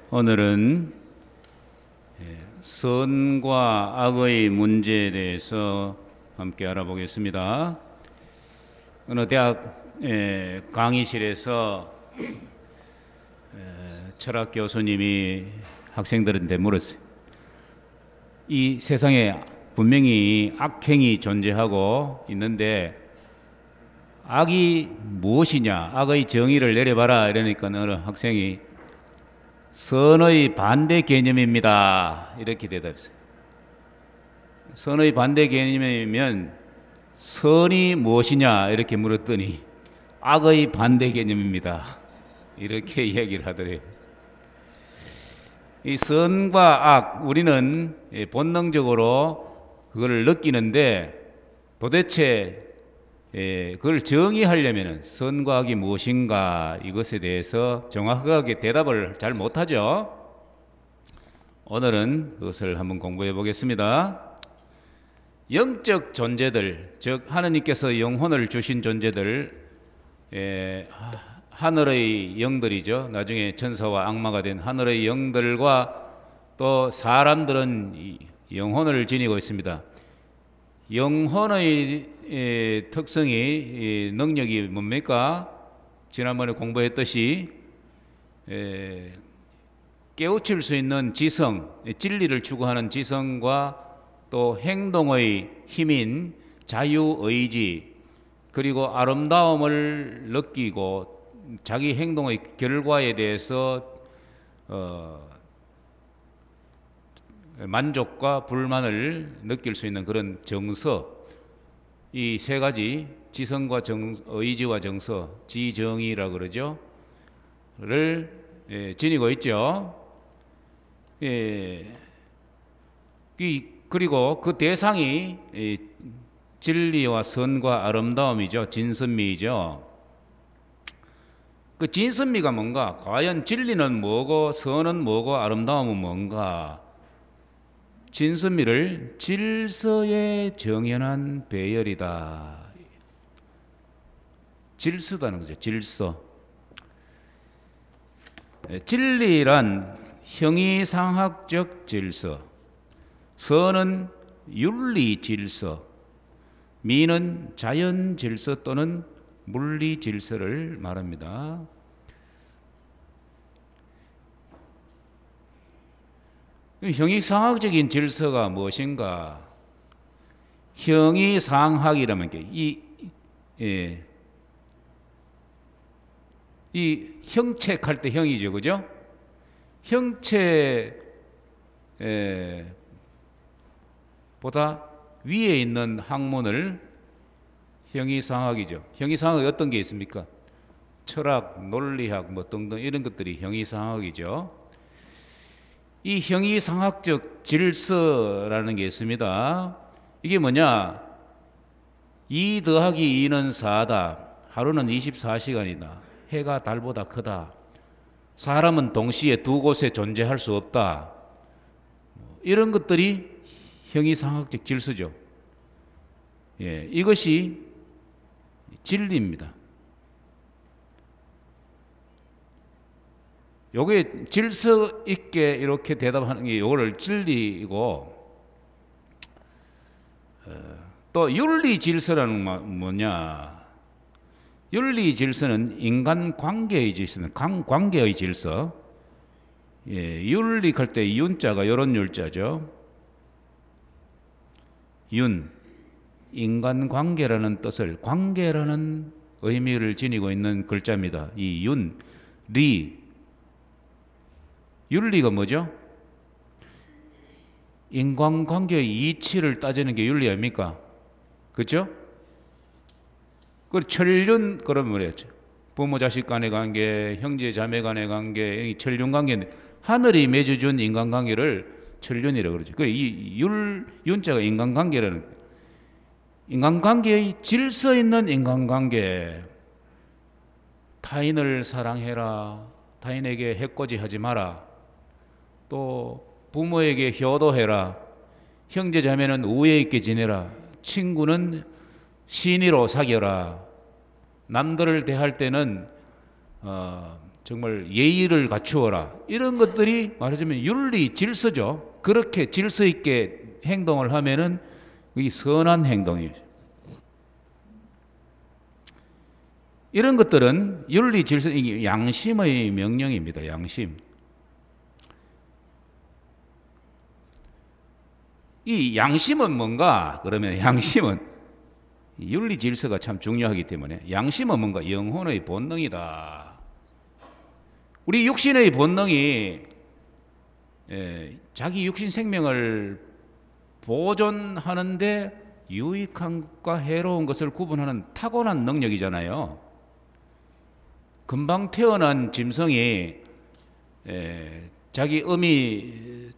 오늘은 선과 악의 문제에 대해서 함께 알아보겠습니다. 어느 대학 강의실에서 철학 교수님이 학생들한테 물었어요. 이 세상에 분명히 악행이 존재하고 있는데 악이 무엇이냐, 악의 정의를 내려봐라. 이러니까 어느 학생이 선의 반대 개념입니다. 이렇게 대답했어요. 선의 반대 개념이면 선이 무엇이냐 이렇게 물었더니 악의 반대 개념입니다. 이렇게 이야기를 하더래요. 이 선과 악, 우리는 본능적으로 그걸 느끼는데 도대체 그걸 정의하려면 선과 악이 무엇인가 이것에 대해서 정확하게 대답을 잘 못하죠. 오늘은 그것을 한번 공부해 보겠습니다. 영적 존재들, 즉 하느님께서 영혼을 주신 존재들, 하늘의 영들이죠. 나중에 천사와 악마가 된 하늘의 영들과 또 사람들은 영혼을 지니고 있습니다. 영혼의 특성이 능력이 뭡니까? 지난번에 공부했듯이 깨우칠 수 있는 지성, 진리를 추구하는 지성과 또 행동의 힘인 자유의지, 그리고 아름다움을 느끼고 자기 행동의 결과에 대해서 만족과 불만을 느낄 수 있는 그런 정서, 이 세 가지 지성과 의지와 정서, 지정의라 그러죠. 를 지니고 있죠. 그리고 그 대상이 진리와 선과 아름다움이죠. 진선미이죠. 그 진선미가 뭔가? 과연 진리는 뭐고 선은 뭐고 아름다움은 뭔가? 진선미를 질서에 정연한 배열이다. 질서다는 거죠. 질서. 진리란 형이상학적 질서, 선은 윤리 질서, 미는 자연 질서 또는 물리 질서를 말합니다. 형이상학적인 질서가 무엇인가? 형이상학이라는 게 이 형책할 때 형이죠, 그죠? 형체 보다 위에 있는 학문을 형이상학이죠. 형이상학이 어떤 게 있습니까? 철학, 논리학 뭐 등등 이런 것들이 형이상학이죠. 이 형이상학적 질서라는 게 있습니다. 이게 뭐냐? 2 더하기 2는 4다. 하루는 24시간이다. 해가 달보다 크다. 사람은 동시에 두 곳에 존재할 수 없다. 이런 것들이 형이상학적 질서죠. 이것이 진리입니다. 요게 질서 있게 이렇게 대답하는 게 요거를 진리이고, 또 윤리 질서라는 건 뭐냐? 윤리 질서는 인간 관계의 질서는 관계의 질서. 윤리할 때 윤자가 이런 윤자죠. 윤, 인간 관계라는 뜻을, 관계라는 의미를 지니고 있는 글자입니다. 이 윤, 리, 윤리가 뭐죠? 인간관계의 이치를 따지는 게 윤리 아닙니까? 그렇죠? 그 천륜, 그러면 뭐래요? 부모 자식 간의 관계, 형제 자매 간의 관계, 천륜 관계인데 하늘이 맺어준 인간관계를 천륜이라고 그러죠. 이 윤자가 인간관계라는, 인간관계의 질서 있는 인간관계. 타인을 사랑해라. 타인에게 해코지하지 마라. 또 부모에게 효도해라. 형제자매는 우애 있게 지내라. 친구는 신의로 사귀어라. 남들을 대할 때는 정말 예의를 갖추어라. 이런 것들이 말하자면 윤리 질서죠. 그렇게 질서 있게 행동을 하면은 이 선한 행동이에요. 이런 것들은 윤리 질서, 양심의 명령입니다. 양심. 이 양심은 뭔가? 그러면 양심은 윤리 질서가 참 중요하기 때문에 양심은 뭔가? 영혼의 본능이다. 우리 육신의 본능이 자기 육신 생명을 보존하는데 유익한 것과 해로운 것을 구분하는 타고난 능력이잖아요. 금방 태어난 짐승이 자기 어미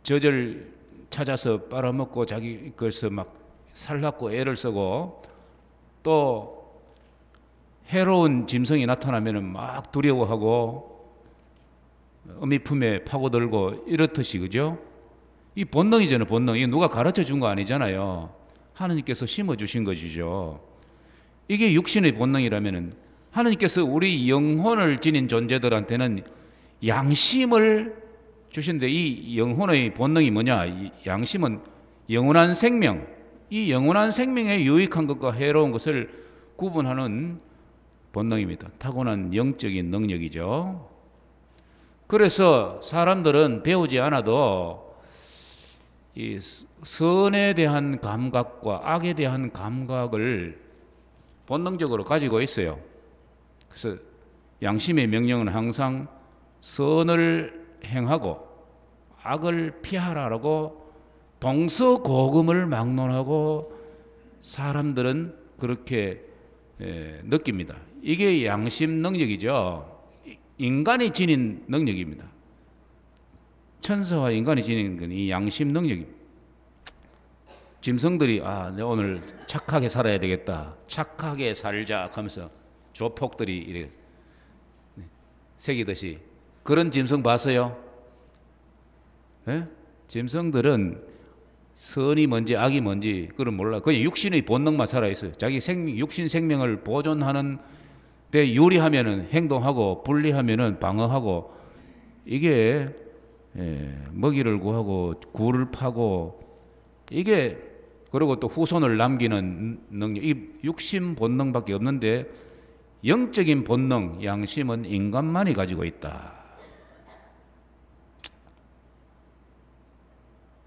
젖을 찾아서 빨아먹고 자기 것을 막 살라고 애를 쓰고, 또 해로운 짐승이 나타나면 막 두려워하고 어미 품에 파고들고 이렇듯이, 그죠? 이 본능이잖아요. 본능. 이거 누가 가르쳐 준 거 아니잖아요. 하나님께서 심어주신 것이죠. 이게 육신의 본능이라면은 하나님께서 우리 영혼을 지닌 존재들한테는 양심을 주신데, 이 영혼의 본능이 뭐냐? 이 양심은 영원한 생명, 이 영원한 생명에 유익한 것과 해로운 것을 구분하는 본능입니다. 타고난 영적인 능력이죠. 그래서 사람들은 배우지 않아도 이 선에 대한 감각과 악에 대한 감각을 본능적으로 가지고 있어요. 그래서 양심의 명령은 항상 선을 행하고 악을 피하라라고 동서고금을 막론하고 사람들은 그렇게 느낍니다. 이게 양심 능력이죠. 인간이 지닌 능력입니다. 천사와 인간이 지닌 건 이 양심 능력입니다. 짐승들이 내가 오늘 착하게 살아야 되겠다, 착하게 살자 하면서 조폭들이 이렇게 새기듯이 그런 짐승 봤어요? 예? 짐승들은 선이 뭔지 악이 뭔지 그걸 몰라. 그냥 육신의 본능만 살아있어요. 자기 육신 생명을 보존하는 데 유리하면은 행동하고 불리하면은 방어하고, 이게 먹이를 구하고 굴을 파고, 이게 그리고 또 후손을 남기는 능력, 이 육신 본능밖에 없는데 영적인 본능, 양심은 인간만이 가지고 있다.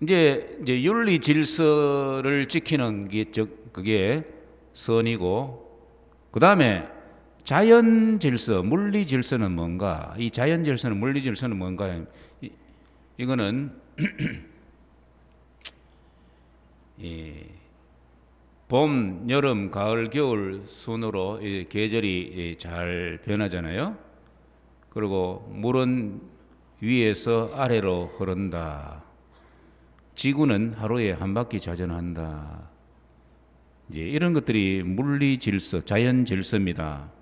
이제 윤리 질서를 지키는 게 그게 선이고, 그 다음에 자연 질서, 물리 질서는 뭔가? 이 자연 질서는, 물리 질서는 뭔가? 이거는 봄, 여름, 가을, 겨울 순으로 계절이 잘 변하잖아요. 그리고 물은 위에서 아래로 흐른다. 지구는 하루에 한 바퀴 자전한다. 이제 이런 것들이 물리 질서, 자연 질서입니다.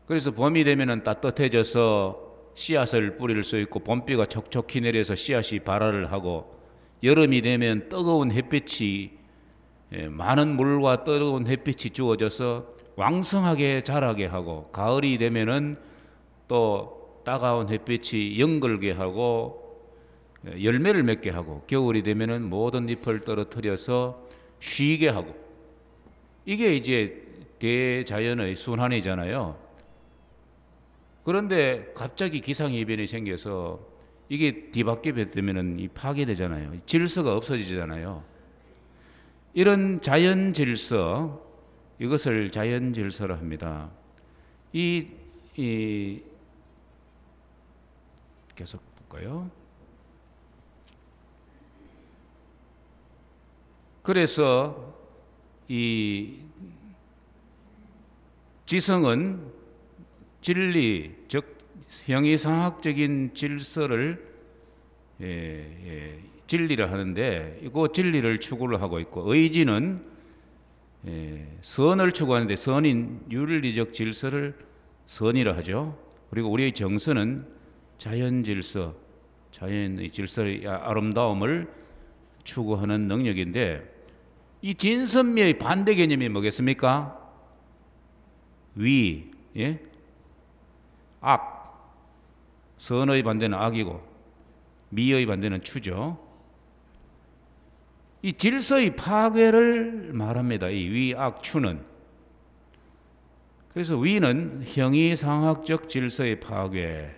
그래서 봄이 되면은 따뜻해져서 씨앗을 뿌릴 수 있고, 봄비가 촉촉히 내려서 씨앗이 발화를 하고, 여름이 되면 뜨거운 햇빛이, 많은 물과 뜨거운 햇빛이 주어져서 왕성하게 자라게 하고, 가을이 되면은 또 따가운 햇빛이 영글게 하고 열매를 맺게 하고, 겨울이 되면은 모든 잎을 떨어뜨려서 쉬게 하고, 이게 이제 대자연의 순환이잖아요. 그런데 갑자기 기상이변이 생겨서 이게 뒤바뀌게 되면은 이 파괴되잖아요. 질서가 없어지잖아요. 이런 자연 질서, 이것을 자연 질서라 합니다. 계속 볼까요? 그래서 이 지성은 진리, 즉 형이상학적인 질서를 진리를 하는데, 그 진리를 추구를 하고 있고, 의지는 선을 추구하는데 선인 윤리적 질서를 선이라 하죠. 그리고 우리의 정서는 자연 질서, 자연의 질서의 아름다움을 추구하는 능력인데, 이 진선미의 반대 개념이 뭐겠습니까? 위, 예? 악, 선의 반대는 악이고 미의 반대는 추죠. 이 질서의 파괴를 말합니다. 이 위악 추는. 그래서 위는 형이상학적 질서의 파괴,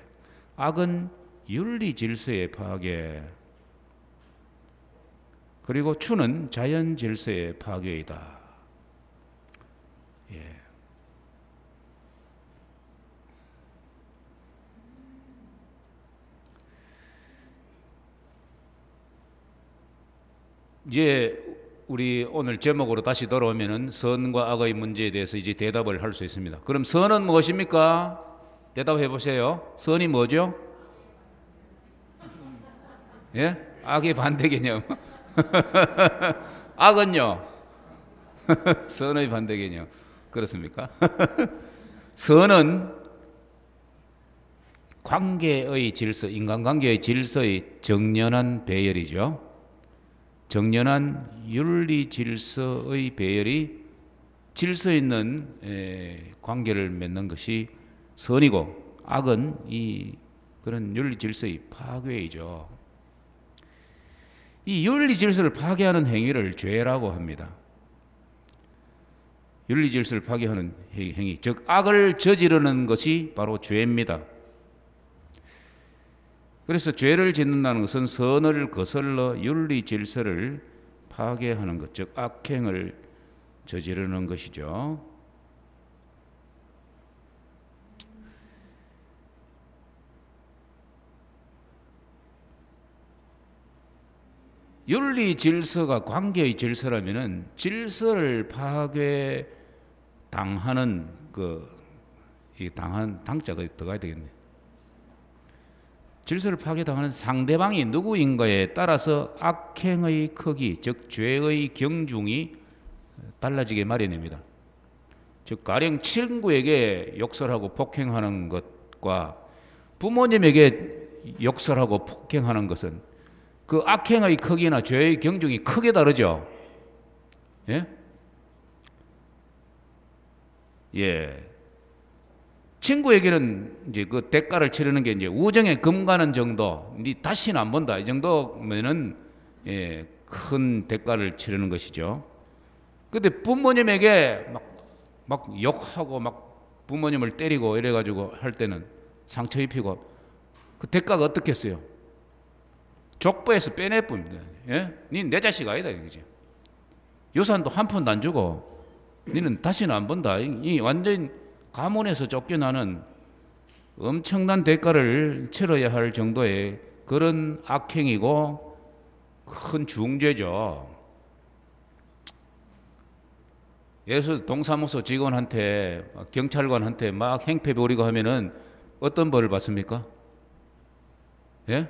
악은 윤리 질서의 파괴, 그리고 추는 자연 질서의 파괴이다. 예. 이제 우리 오늘 제목으로 다시 돌아오면은 선과 악의 문제에 대해서 이제 대답을 할 수 있습니다. 그럼 선은 무엇입니까? 대답해 보세요. 선이 뭐죠? 예? 악의 반대 개념. 악은요? 선의 반대 개념. 그렇습니까? 선은 관계의 질서, 인간관계의 질서의 정연한 배열이죠. 정연한 윤리 질서의 배열이 질서 있는 관계를 맺는 것이 선이고, 악은 이 그런 윤리 질서의 파괴이죠. 이 윤리 질서를 파괴하는 행위를 죄라고 합니다. 윤리 질서를 파괴하는 행위, 즉 악을 저지르는 것이 바로 죄입니다. 그래서 죄를 짓는다는 것은 선을 거슬러 윤리 질서를 파괴하는 것, 즉 악행을 저지르는 것이죠. 윤리 질서가 관계의 질서라면은 질서를 파괴 당하는 이 당한 당자가 들어가야 되겠네. 질서를 파괴당하는 상대방이 누구인가에 따라서 악행의 크기, 즉 죄의 경중이 달라지게 마련입니다. 즉 가령 친구에게 욕설하고 폭행하는 것과 부모님에게 욕설하고 폭행하는 것은 그 악행의 크기나 죄의 경중이 크게 다르죠. 예? 예. 친구에게는 이제 그 대가를 치르는 게 이제 우정에 금가는 정도, 니 다시는 안 본다 이 정도면은 큰 대가를 치르는 것이죠. 근데 부모님에게 막 욕하고 막 부모님을 때리고 이래가지고 할 때는 상처 입히고 그 대가가 어떻겠어요? 족보에서 빼낼 뿐입니다. 예? 니 내 자식 아니다 이거지. 유산도 한 푼도 안 주고 니는 다시는 안 본다. 이 완전 가문에서 쫓겨나는 엄청난 대가를 치러야 할 정도의 그런 악행이고 큰 중죄죠. 예를 들어서 동사무소 직원한테 경찰관한테 막 행패 부리고 하면은 어떤 벌을 받습니까? 예?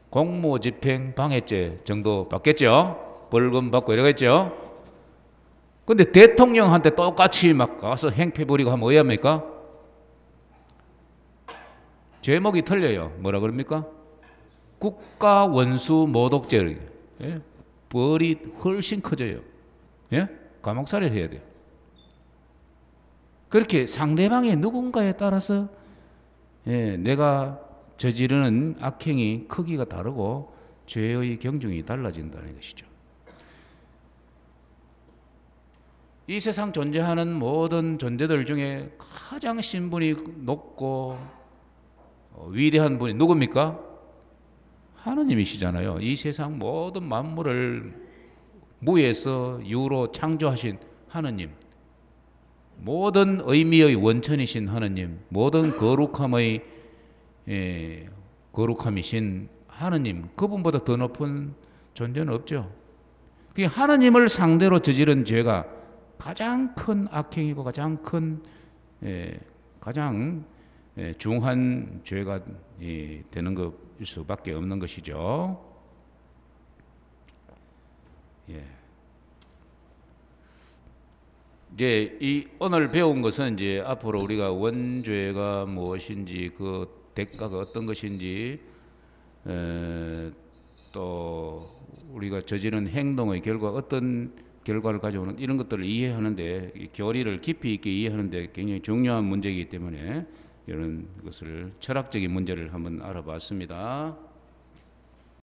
공무집행 방해죄 정도 받겠죠? 벌금 받고 이러겠죠? 근데 대통령한테 똑같이 막 가서 행패 부리고 하면 어떻게 합니까? 제목이 틀려요. 뭐라 그럽니까? 국가 원수 모독죄. 예? 벌이 훨씬 커져요. 예? 감옥살이를 해야 돼요. 그렇게 상대방의 누군가에 따라서 내가 저지르는 악행이 크기가 다르고 죄의 경중이 달라진다는 것이죠. 이 세상 존재하는 모든 존재들 중에 가장 신분이 높고 위대한 분이 누굽니까? 하느님이시잖아요. 이 세상 모든 만물을 무에서 유로 창조하신 하느님, 모든 의미의 원천이신 하느님, 모든 거룩함이신 하느님, 그분보다 더 높은 존재는 없죠. 하느님을 상대로 저지른 죄가 가장 큰 악행이고 가장 큰 가장 중한 죄가 되는 것일 수밖에 없는 것이죠. 예. 이제 이 오늘 배운 것은 이제 앞으로 우리가 원죄가 무엇인지 그 대가가 어떤 것인지 또 우리가 저지른 행동의 결과가 어떤 결과를 가져오는 이런 것들을 이해하는데 이 교리를 깊이 있게 이해하는데 굉장히 중요한 문제이기 때문에 이런 것을 철학적인 문제를 한번 알아봤습니다.